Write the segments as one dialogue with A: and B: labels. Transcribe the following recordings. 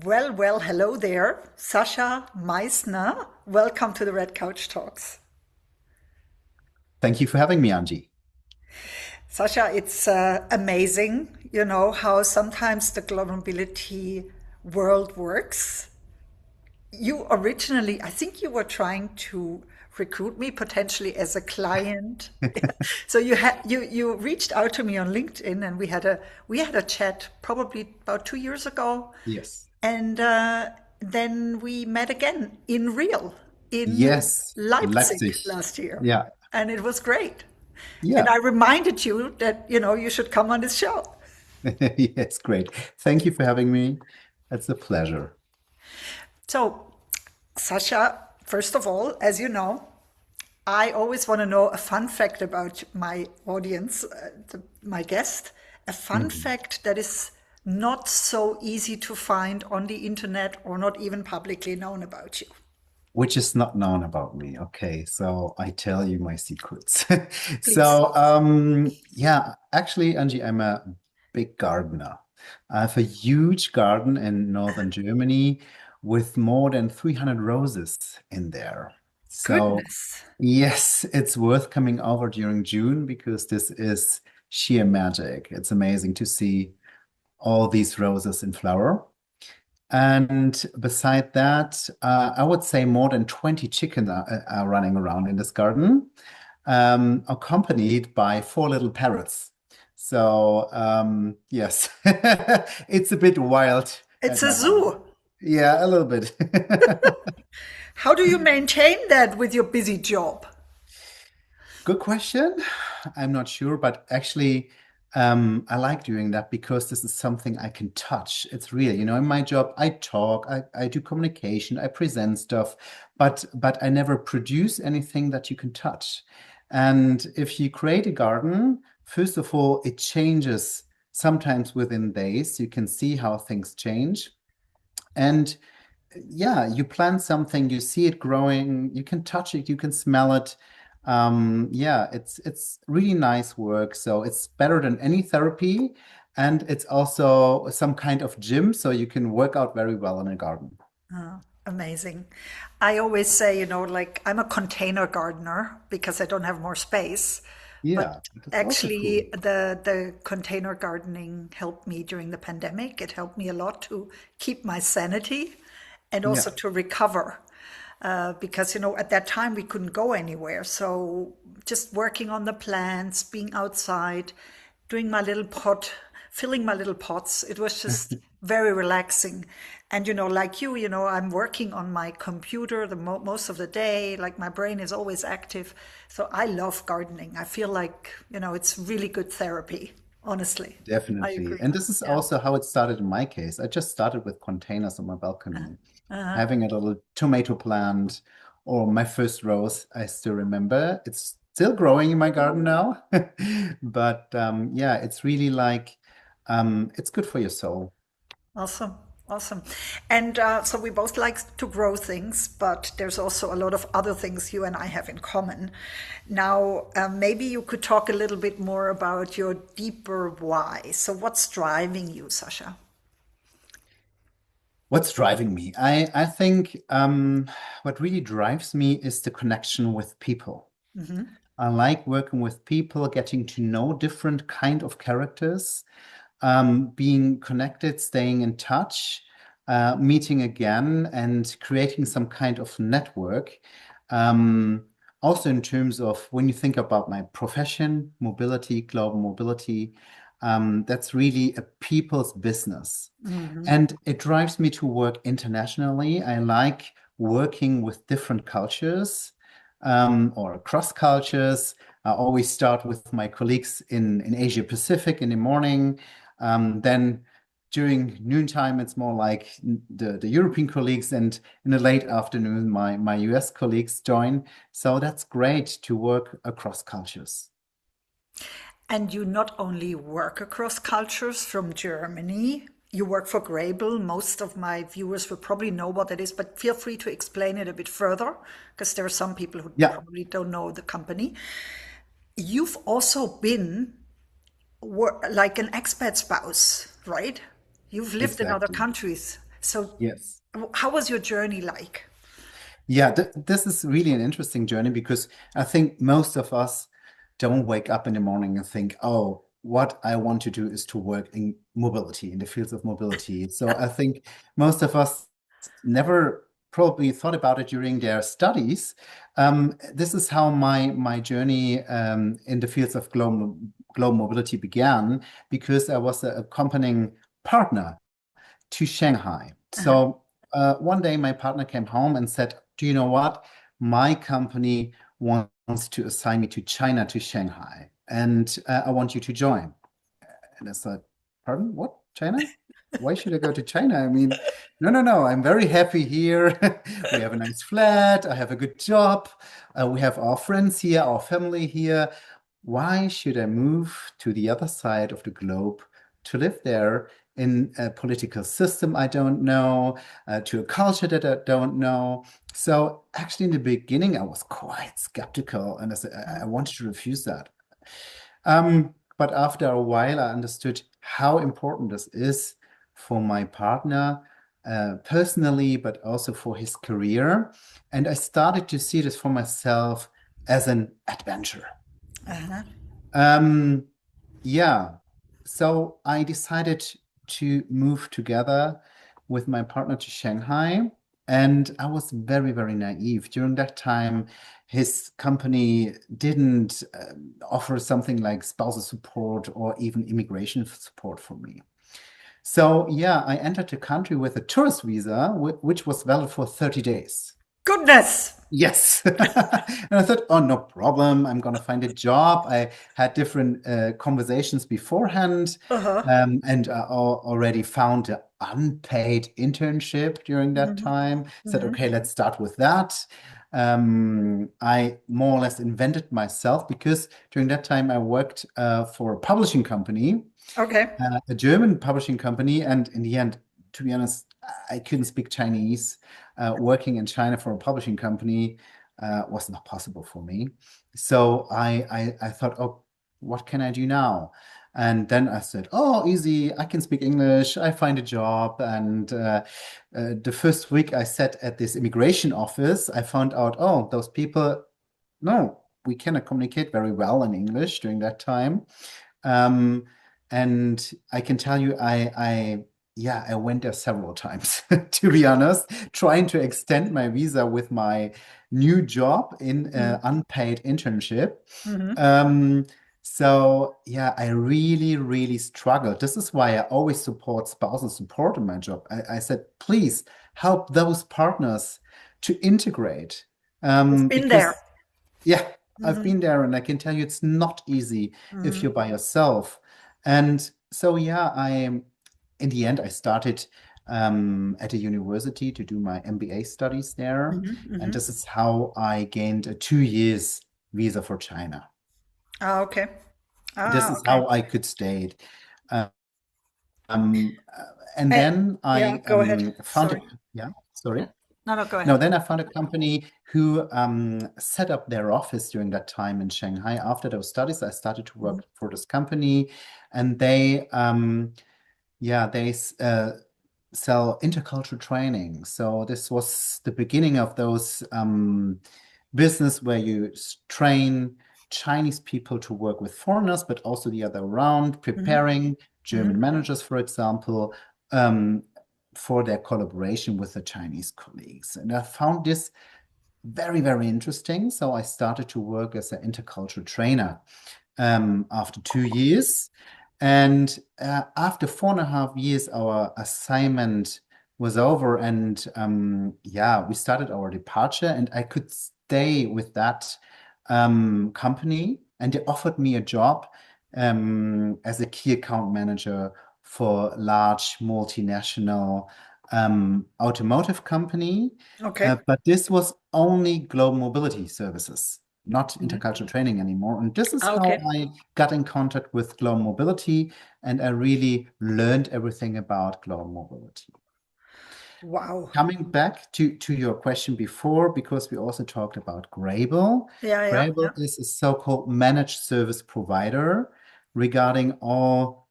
A: Hello there. Sascha Meissner. Welcome to the Red Couch Talks.
B: Thank you for having me, Angie.
A: Sascha, it's amazing, how sometimes the global mobility world works. You originally, I think you were trying to recruit me potentially as a client. So you reached out to me on LinkedIn and we had a chat probably about 2 years ago.
B: Yes.
A: And then we met again in real in
B: Yes, in
A: Leipzig
B: Leipzig.
A: last year.
B: Yeah.
A: And it was great. And
B: Yeah.
A: I reminded you that, you should come on this show.
B: Yes, great. Thank you for having me. It's a pleasure.
A: So, Sascha, first of all, as you know, I always want to know a fun fact about my audience, my guest, a fun
B: Mhm.
A: fact that is not so easy to find on the internet or not even publicly known about you.
B: Which is not known about me. Okay, so I tell you my secrets.
A: Please.
B: Yeah, actually, Angie, I'm a big gardener. I have a huge garden in northern Germany with more than 300 roses in there. So,
A: Goodness.
B: yes, it's worth coming over during June because this is sheer magic. It's amazing to see all these roses in flower. And beside that, I would say more than 20 chickens are running around in this garden, accompanied by four little parrots. So, yes, it's a bit wild
A: It's
B: at
A: a
B: my home.
A: zoo.
B: Yeah, a little bit.
A: How do you maintain that with your busy job?
B: Good question. I'm not sure, but actually, I like doing that because this is something I can touch. It's real, in my job, I talk, I do communication, I present stuff, but I never produce anything that you can touch. And if you create a garden, first of all, it changes sometimes within days. You can see how things change. And yeah, you plant something, you see it growing, you can touch it, you can smell it. Yeah, it's really nice work. So it's better than any therapy, and it's also some kind of gym, so you can work out very well in a garden.
A: Amazing. I always say, like I'm a container gardener because I don't have more space.
B: Yeah,
A: But
B: that's also cool.
A: actually, the container gardening helped me during the pandemic. It helped me a lot to keep my sanity and also
B: Yeah.
A: to recover. Because, at that time we couldn't go anywhere. So just working on the plants, being outside, doing my little pot, filling my little pots, it was just very relaxing. And, like you, I'm working on my computer most of the day, like my brain is always active. So I love gardening. I feel like, it's really good therapy, honestly. I
B: Definitely.
A: agree.
B: And this is
A: Yeah.
B: also how it started in my case. I just started with containers on my
A: Uh,
B: balcony,
A: uh,
B: having a little tomato plant or my first rose, I still remember. It's still growing in my garden now. But yeah, it's really like it's good for your soul.
A: Awesome. Awesome. And so we both like to grow things, but there's also a lot of other things you and I have in common. Now, maybe you could talk a little bit more about your deeper why. So, what's driving you, Sasha?
B: What's driving me? I think what really drives me is the connection with people. I like working with people, getting to know different kind of characters, being connected, staying in touch, meeting again, and creating some kind of network. Um, Also, in terms of when you think about my profession, mobility, global mobility, that's really a people's business. And it drives me to work internationally. I like working with different cultures or cross cultures. I always start with my colleagues in Asia Pacific in the morning. Then during noontime, it's more like the European colleagues, and in the late afternoon, my US colleagues join. So that's great to work across cultures.
A: And you not only work across cultures from Germany, you work for Graebel. Most of my viewers will probably know what that is, but feel free to explain it a bit further because there are some people who
B: Yeah,
A: probably don't know the company. You've also been like an expat spouse, right? You've lived in other
B: exactly.
A: countries. So,
B: Yes.
A: how was your journey like?
B: Yeah, th this is really an interesting journey because I think most of us don't wake up in the morning and think, oh, what I want to do is to work in mobility, in the fields of mobility. So I think most of us never probably thought about it during their studies. This is how my journey in the fields of global mobility began because I was a accompanying partner to Shanghai.
A: Uh-huh.
B: So one day my partner came home and said, do you know what? My company wants to assign me to China, to Shanghai, and I want you to join. And I said, pardon, what? China? Why should I go to China? I mean, no, no, no. I'm very happy here. We have a nice flat. I have a good job. We have our friends here, our family here. Why should I move to the other side of the globe to live there in a political system I don't know, to a culture that I don't know? So actually, in the beginning, I was quite skeptical, and I said I wanted to refuse that. But after a while, I understood how important this is for my partner, personally, but also for his career. And I started to see this for myself as an adventure.
A: Uh-huh.
B: Um, yeah. So I decided to move together with my partner to Shanghai. And I was very, very naive. During that time, his company didn't offer something like spousal support or even immigration support for me. So, yeah, I entered the country with a tourist visa, which was valid for 30 days.
A: Goodness.
B: Yes. And I thought, oh, no problem. I'm going to find a job. I had different conversations beforehand,
A: Uh-huh.
B: and I already found an unpaid internship during that time. Said, okay, let's start with that. I more or less invented myself because during that time I worked for a publishing company,
A: Okay.
B: a German publishing company, and in the end, to be honest, I couldn't speak Chinese. Working in China for a publishing company was not possible for me. So I thought, oh, what can I do now? And then I said, oh, easy, I can speak English. I find a job. And the first week I sat at this immigration office, I found out, oh, those people, no, we cannot communicate very well in English during that time. Um, and I can tell you, yeah, I went there several times, to be honest, trying to extend my visa with my new job in an unpaid internship. Um, so yeah, I really, really struggled. This is why I always support spousal support in my job. I said, please help those partners to integrate.
A: You've been there.
B: Because yeah, I've been there and I can tell you it's not easy if you're by yourself. And so, yeah, in the end, I started at a university to do my MBA studies there. And this is how I gained a 2 years visa for China.
A: Ah, okay.
B: This
A: Ah,
B: is
A: okay.
B: how I could stay. Um, um, and
A: Eh,
B: then
A: yeah,
B: I
A: go ahead.
B: found a,
A: Sorry.
B: yeah, sorry.
A: No, no, go
B: No,
A: ahead.
B: then I found a company who set up their office during that time in Shanghai. After those studies, I started to work for this company, and they sell intercultural training. So this was the beginning of those business where you train Chinese people to work with foreigners, but also the other around, preparing German managers, for example, um, for their collaboration with the Chinese colleagues. And I found this very, very interesting. So I started to work as an intercultural trainer after 2 years. And after 4.5 years, our assignment was over. And yeah, we started our departure, and I could stay with that company. And they offered me a job as a key account manager for large multinational automotive company.
A: Okay.
B: But this was only global mobility services, not intercultural training anymore. And this is
A: Ah,
B: how
A: okay.
B: I got in contact with global mobility, and I really learned everything about global mobility.
A: Wow.
B: Coming back to your question before, because we also talked about Graebel.
A: Yeah, yeah,
B: Graebel
A: yeah.
B: is a so-called managed service provider regarding all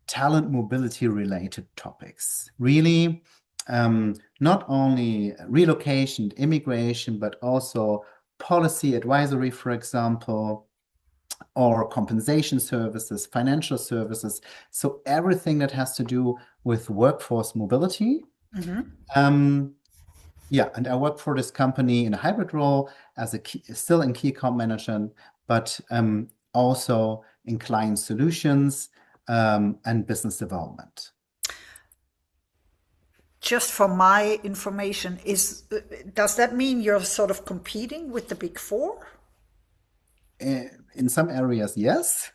B: talent mobility related topics. Really, not only relocation, immigration, but also policy advisory, for example, or compensation services, financial services. So everything that has to do with workforce mobility. Um, yeah, and I work for this company in a hybrid role as still in key account management, but also in client solutions and business development.
A: Just for my information, does that mean you're sort of competing with the Big Four?
B: In some areas, yes,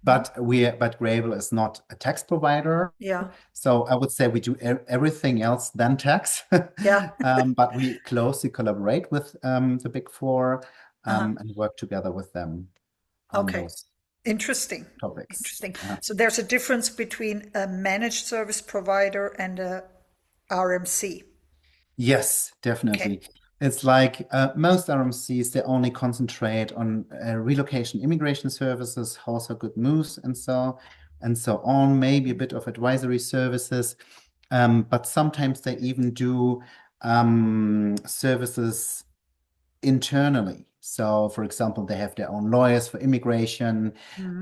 B: but Graebel is not a tax provider.
A: Yeah,
B: So I would say we do everything else than tax,
A: yeah.
B: but we closely collaborate with the Big Four and work together with them on
A: Okay.
B: those
A: Interesting.
B: topics.
A: Interesting. So there's a difference between a managed service provider and a RMC.
B: Yes,
A: Okay.
B: definitely. It's like most RMCs, they only concentrate on relocation immigration services, house or good moves, and so on, maybe a bit of advisory services. But sometimes they even do services internally. So, for example, they have their own lawyers for immigration.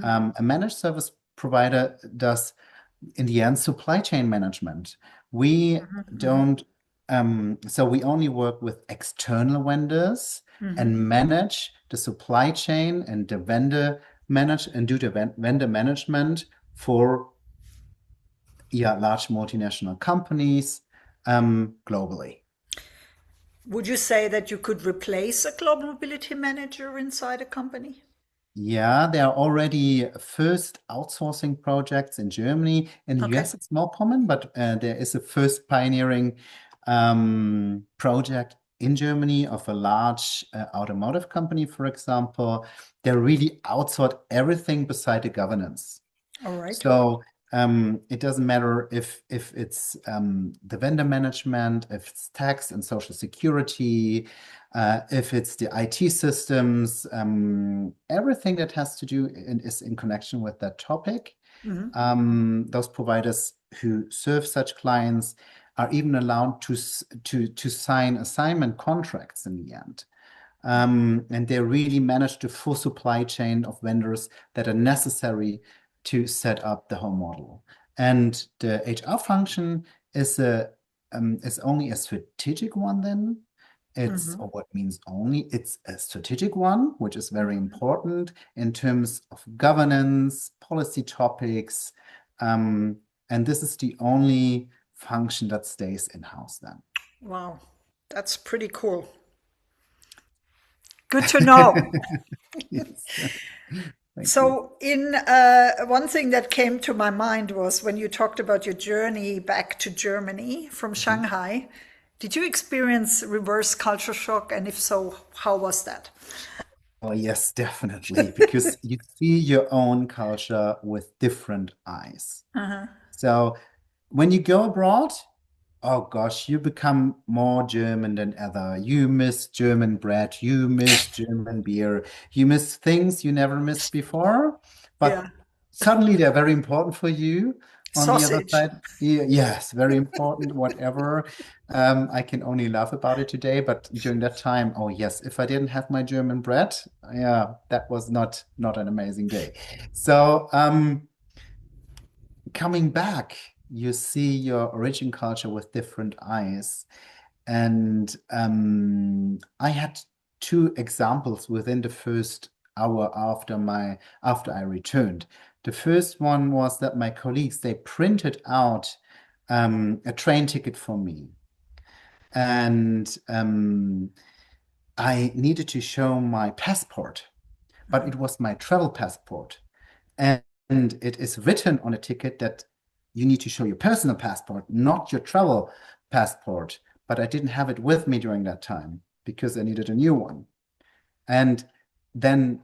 B: A managed service provider does, in the end, supply chain management. We don't, so we only work with external vendors and manage the supply chain and the vendor manage and do the vendor management for large multinational companies globally.
A: Would you say that you could replace a global mobility manager inside a company?
B: Yeah, there are already first outsourcing projects in Germany. In the
A: Okay.
B: US, it's more common, but there is a first pioneering project in Germany of a large automotive company, for example. They really outsource everything beside the governance.
A: All right.
B: So it doesn't matter if it's the vendor management, if it's tax and social security, if it's the IT systems, everything that has to do and is in connection with that topic. Those providers who serve such clients are even allowed to sign assignment contracts in the end. And they really manage the full supply chain of vendors that are necessary to set up the whole model. And the HR function is only a strategic one then. Or what means only, it's a strategic one, which is very important in terms of governance, policy topics. And this is the only function that stays in-house then.
A: Wow. That's pretty cool. Good to know.
B: Yes. Thank you.
A: So, in one thing that came to my mind was when you talked about your journey back to Germany from
B: Mhm.
A: Shanghai. Did you experience reverse culture shock? And if so, how was that?
B: Oh, yes, definitely, because you see your own culture with different eyes. So when you go abroad, oh gosh, you become more German than ever. You miss German bread, you miss German beer, you miss things you never missed before, but
A: Yeah.
B: suddenly they're very important for you. On the other
A: Sausage.
B: side, yes, very important, whatever. I can only laugh about it today, but during that time, oh yes, if I didn't have my German bread, yeah, that was not an amazing day. So coming back, you see your origin culture with different eyes. And I had two examples within the first hour after I returned. The first one was that my colleagues, they printed out a train ticket for me. And I needed to show my passport, but it was my travel passport. And it is written on a ticket that you need to show your personal passport, not your travel passport. But I didn't have it with me during that time because I needed a new one. And then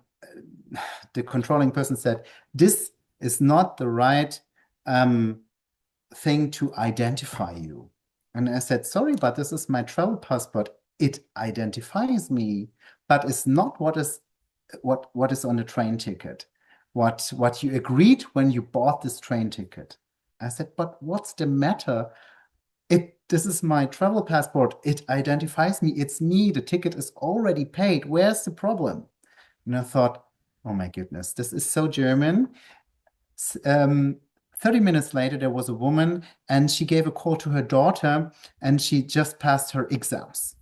B: the controlling person said, this is not the right thing to identify you. And I said, sorry, but this is my travel passport. It identifies me, but it's not what is on the train ticket, what you agreed when you bought this train ticket. I said, but what's the matter? this is my travel passport. It identifies me. It's me. The ticket is already paid. Where's the problem? And I thought, oh my goodness, this is so German. 30 minutes later, there was a woman and she gave a call to her daughter and she just passed her exams.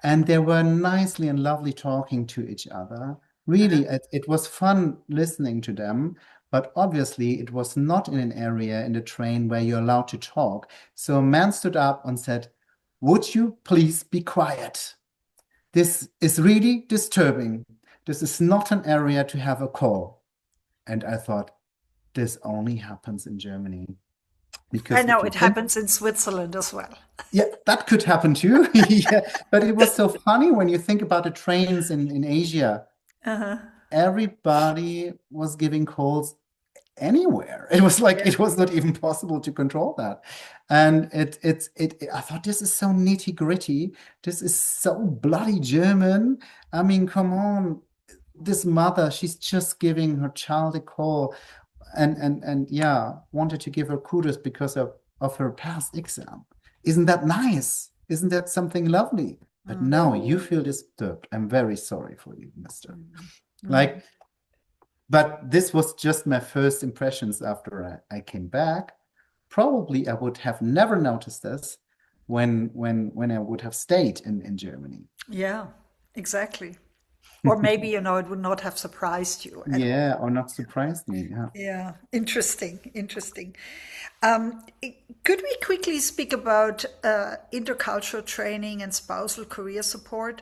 B: And they were nicely and lovely talking to each other. Really, it was fun listening to them. But obviously, it was not in an area in the train where you're allowed to talk. So a man stood up and said, would you please be quiet? This is really disturbing. This is not an area to have a call. And I thought, this only happens in Germany.
A: I
B: Because
A: know
B: if you
A: it
B: think,
A: happens in Switzerland as well.
B: yeah, that could happen too. Yeah, but it was so funny when you think about the trains in Asia.
A: Uh-huh.
B: Everybody was giving calls anywhere. It was like
A: Yeah.
B: it was not even possible to control that. And I thought this is so nitty-gritty. This is so bloody German. I mean, come on. This mother, she's just giving her child a call and yeah, wanted to give her kudos because of her past exam. Isn't that nice? Isn't that something lovely? But now you feel disturbed. I'm very sorry for you, mister. Like, but this was just my first impressions after I came back. Probably I would have never noticed this when I would have stayed in Germany.
A: Yeah, exactly. Or maybe, it would not have surprised you at all.
B: Yeah, or not surprised me. Yeah.
A: Yeah, interesting, interesting. Could we quickly speak about intercultural training and spousal career support?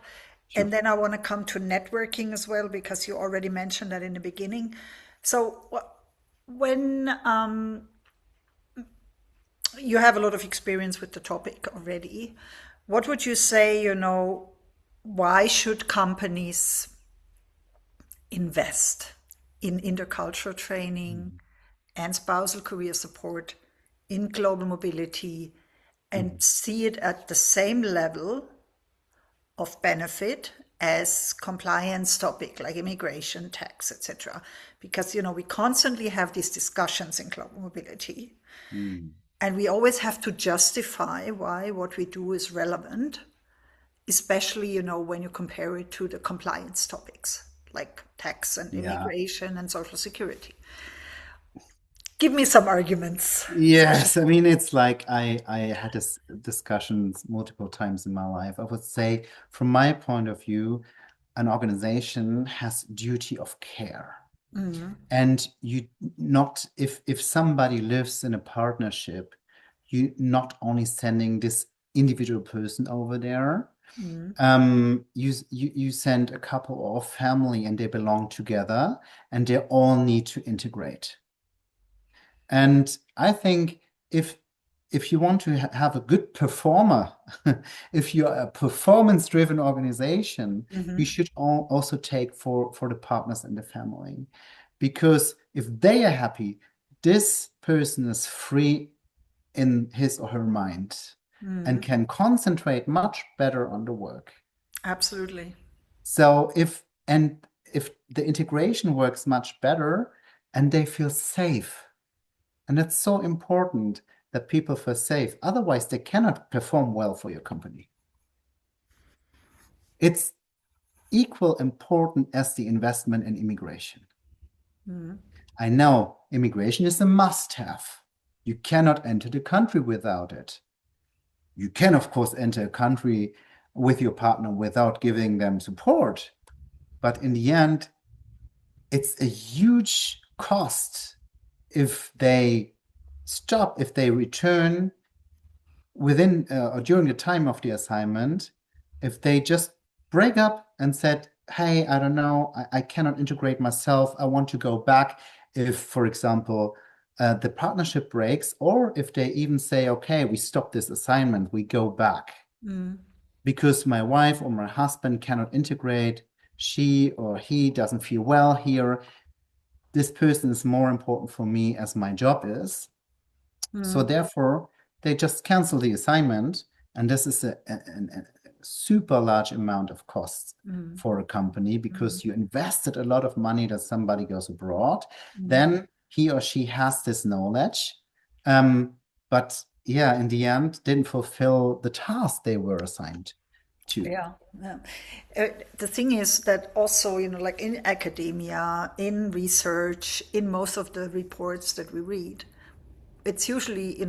A: And
B: Sure.
A: then I want to come to networking as well, because you already mentioned that in the beginning. So when you have a lot of experience with the topic already, what would you say, why should companies invest in intercultural training and spousal career support in global mobility and
B: Mhm.
A: see it at the same level of benefit as compliance topic like immigration, tax, etc. Because we constantly have these discussions in global mobility,
B: Mm.
A: and we always have to justify why what we do is relevant, especially when you compare it to the compliance topics like tax and
B: Yeah.
A: immigration and social security. Give me some arguments.
B: Yes, I mean it's like I had this discussions multiple times in my life. I would say, from my point of view, an organization has duty of care. And you not if somebody lives in a partnership, you not only sending this individual person over there, you send a couple of family and they belong together and they all need to integrate. And I think if if you want to have a good performer, if you're a performance-driven organization, you should also take for the partners and the family. Because if they are happy, this person is free in his or her mind and can concentrate much better on the work.
A: Absolutely.
B: So if the integration works much better and they feel safe, and it's so important that people feel safe. Otherwise, they cannot perform well for your company. It's equal important as the investment in immigration. I know immigration is a must-have. You cannot enter the country without it. You can, of course, enter a country with your partner without giving them support. But in the end, it's a huge cost if they stop, if they return within or during the time of the assignment, if they just break up and said, hey, I don't know, I cannot integrate myself, I want to go back. If, for example, the partnership breaks, or if they even say, okay, we stop this assignment, we go back because my wife or my husband cannot integrate, she or he doesn't feel well here. This person is more important for me as my job is. So therefore, they just cancel the assignment, and this is a super large amount of costs for a company because you invested a lot of money that somebody goes abroad. Then he or she has this knowledge, but yeah, in the end, didn't fulfill the task they were assigned to.
A: Yeah, yeah. The thing is that also, like in academia, in research, in most of the reports that we read, it's usually,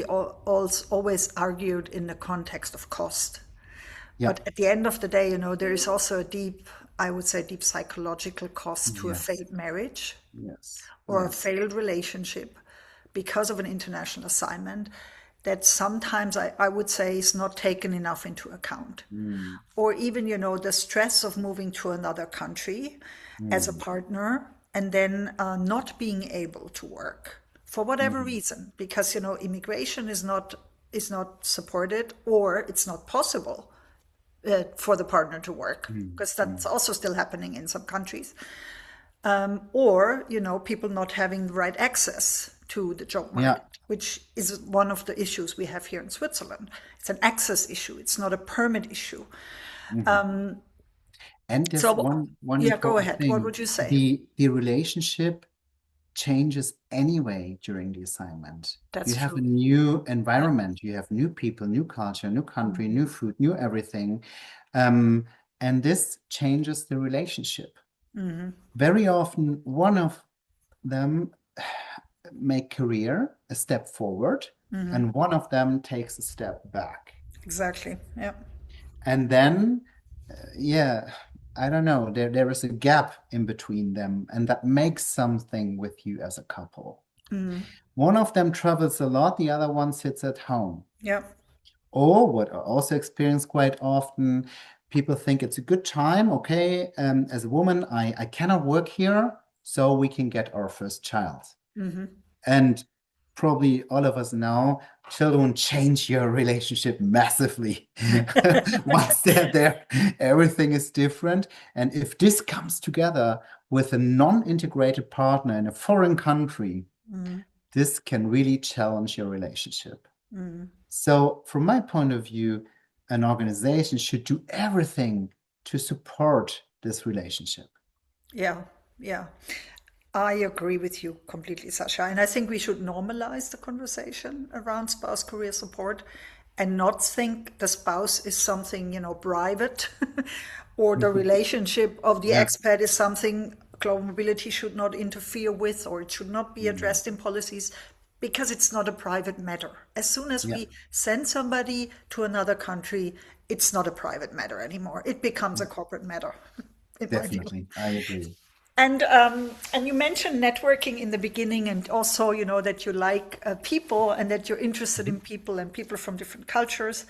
A: always argued in the context of cost.
B: Yeah.
A: But at the end of the day, there is also a deep, I would say, deep psychological cost to a
B: Yes.
A: failed marriage
B: Yes.
A: or a
B: Yes.
A: failed relationship because of an international assignment that sometimes I would say is not taken enough into account.
B: Mm,
A: Or even, the stress of moving to another country as a
B: mm,
A: partner and then not being able to work for whatever
B: mm,
A: reason, because, immigration is not supported or it's not possible for the partner to work,
B: mm,
A: because that's
B: mm.
A: also still happening in some countries. Or people not having the right access to the job
B: Yeah.
A: market, which is one of the issues we have here in Switzerland. It's an access issue, it's not a permit issue.
B: Mhm. And there's
A: So
B: one
A: yeah, go
B: important
A: ahead, what
B: thing.
A: would you say?
B: The relationship changes anyway during the assignment. You
A: That's
B: have a
A: true.
B: new
A: Yeah.
B: environment, you have new people, new culture, new country, new food, new everything. Um, and this changes the relationship. Very often, one of them make career a step forward, and one of them takes a step back.
A: Exactly. Yeah.
B: And then, yeah, I don't know, there is a gap in between them, and that makes something with you as a couple. One of them travels a lot, the other one sits at home.
A: Yeah.
B: Or what I also experience quite often, people think it's a good time. Okay, as a woman, I cannot work here, so we can get our first child. And probably all of us know children change your relationship massively. Once they're there, everything is different. And if this comes together with a non-integrated partner in a foreign country, this can really challenge your relationship. So, from my point of view, an organization should do everything to support this relationship.
A: Yeah. Yeah. I agree with you completely, Sasha. And I think we should normalize the conversation around spouse career support and not think the spouse is something, private or the relationship of the
B: Yeah.
A: expat is something global mobility should not interfere with or it should not be
B: Mm.
A: addressed in policies because it's not a private matter. As soon as
B: Yeah.
A: we send somebody to another country, it's not a private matter anymore. It becomes a
B: Yeah.
A: corporate matter, in my view.
B: Definitely. I agree.
A: And you mentioned networking in the beginning, and also that you like people and that you're interested
B: Mhm.
A: in people and people from different cultures.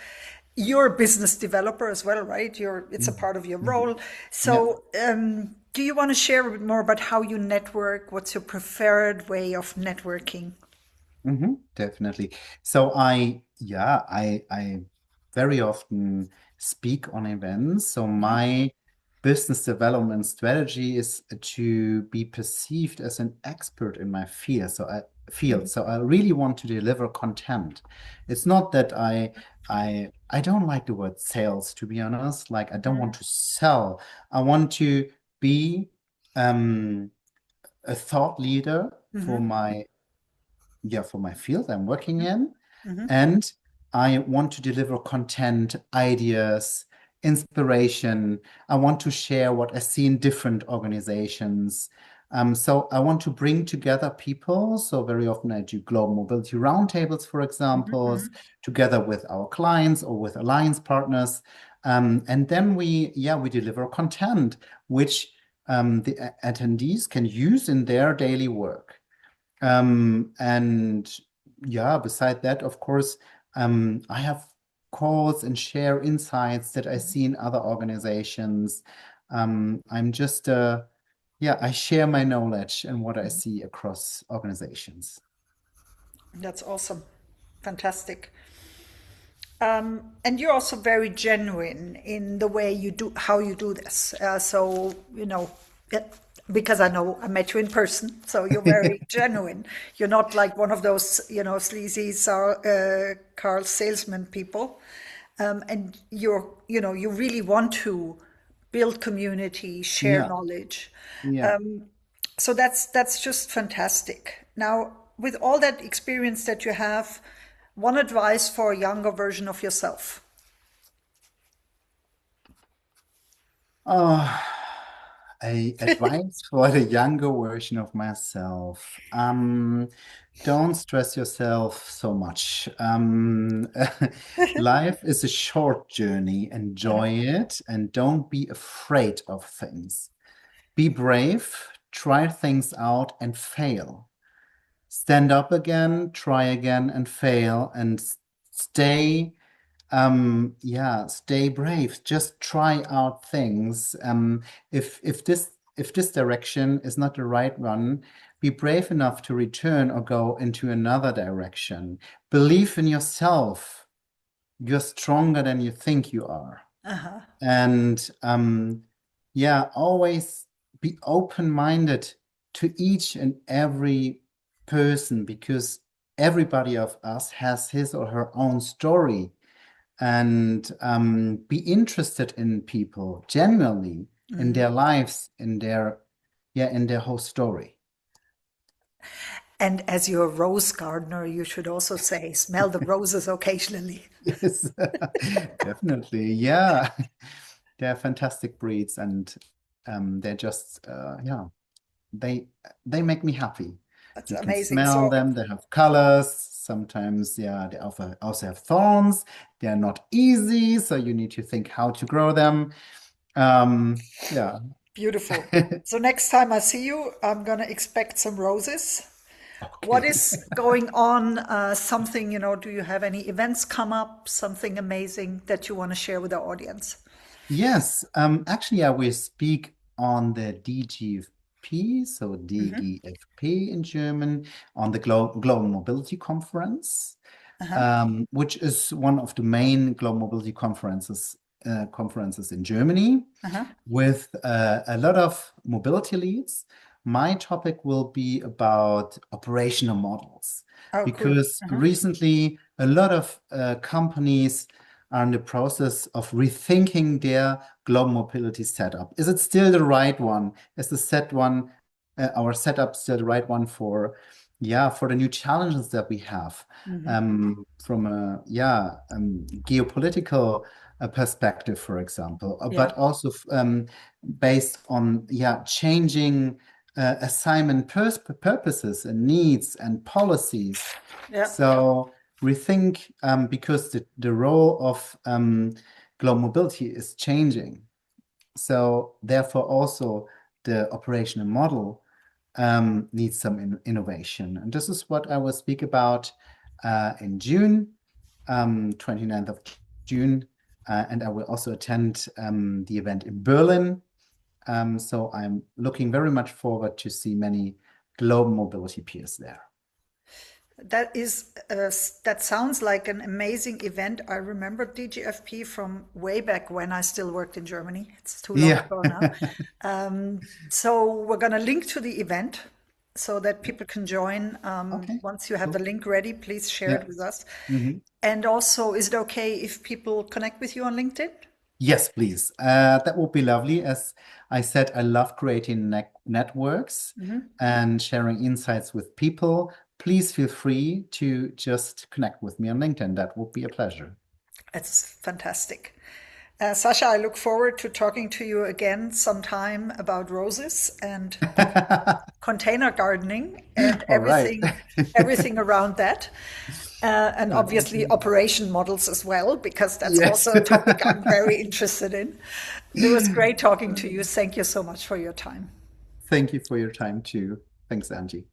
A: You're a business developer as well, right? It's a
B: Mhm.
A: part of your
B: Mhm.
A: role.
B: Yeah.
A: So, do you want to share a bit more about how you network? What's your preferred way of networking?
B: Definitely. So I very often speak on events. So
A: Yeah.
B: my business development strategy is to be perceived as an expert in my field. So I really want to deliver content. It's not that I don't like the word sales, to be honest. Like I don't want to sell. I want to be um, a thought leader for my field I'm working in. And I want to deliver content, ideas, inspiration. I want to share what I see in different organizations. So I want to bring together people. So very often I do global mobility roundtables, for examples, together with our clients or with alliance partners. And then we deliver content, which the attendees can use in their daily work. And yeah, beside that, of course, I have calls and share insights that I see in other organizations. I'm just, yeah, I share my knowledge and what I see across organizations.
A: That's awesome. Fantastic. And you're also very genuine in the way you do how you do this. So it, because I know I met you in person, so you're very genuine. You're not like one of those sleazy car salesman people, and you really want to build community, share
B: Yeah,
A: knowledge.
B: yeah.
A: So that's just fantastic. Now, with all that experience that you have, One advice for a younger version of yourself.
B: Oh, a advice for the younger version of myself. Don't stress yourself so much. Life is a short journey. Enjoy it and don't be afraid of things. Be brave, try things out and fail. Stand up again, try again and fail and stay stay brave. Just try out things. If this direction is not the right one, be brave enough to return or go into another direction. Believe in yourself. You're stronger than you think you are. And always be open-minded to each and every person because everybody of us has his or her own story and be interested in people genuinely in their lives, in their whole story.
A: And as you're a rose gardener, you should also say, smell the roses occasionally.
B: Yes, definitely. Yeah, they're fantastic breeds, and they're just they make me happy.
A: That's
B: You can
A: amazing.
B: smell
A: So
B: them. They have colors. Sometimes, yeah, they also have thorns. They are not easy, so you need to think how to grow them. Yeah.
A: beautiful. So next time I see you, I'm gonna expect some roses. What
B: Okay.
A: is going on? Something, do you have any events come up? Something amazing that you want to share with the audience?
B: Yes. Actually, I will speak on the DGFP, so DGFP in German, on the Global Mobility Conference, which is one of the main global mobility conferences in Germany, with a lot of mobility leads. My topic will be about operational models,
A: Oh, cool.
B: because recently a lot of companies are in the process of rethinking their global mobility setup. Is it still the right one? Is our setup still the right one for the new challenges that we have from a geopolitical perspective, for example,
A: Yeah,
B: but also based on changing assignment purposes and needs and policies.
A: yeah.
B: So rethink because the role of global mobility is changing. So therefore also the operational model needs some innovation. And this is what I will speak about in June, 29th of June. And I will also attend the event in Berlin. So I'm looking very much forward to see many global mobility peers there.
A: That sounds like an amazing event. I remember DGFP from way back when I still worked in Germany. It's too long
B: Yeah.
A: ago now. So we're going to link to the event so that people can join.
B: Okay.
A: Once you have the
B: Cool.
A: link ready, please share
B: Yeah.
A: it with us.
B: Mhm.
A: And also, is it okay if people connect with you on LinkedIn?
B: Yes, please. That would be lovely. As I said, I love creating networks and sharing insights with people. Please feel free to just connect with me on LinkedIn. That would be a pleasure.
A: It's fantastic. Sascha, I look forward to talking to you again sometime about roses and container gardening and
B: All right.
A: everything around that. And obviously
B: Okay.
A: operation models as well, because that's
B: Yes.
A: also a topic I'm very interested in. It was great talking to you. Thank you so much for your time.
B: Thank you for your time too. Thanks, Angie.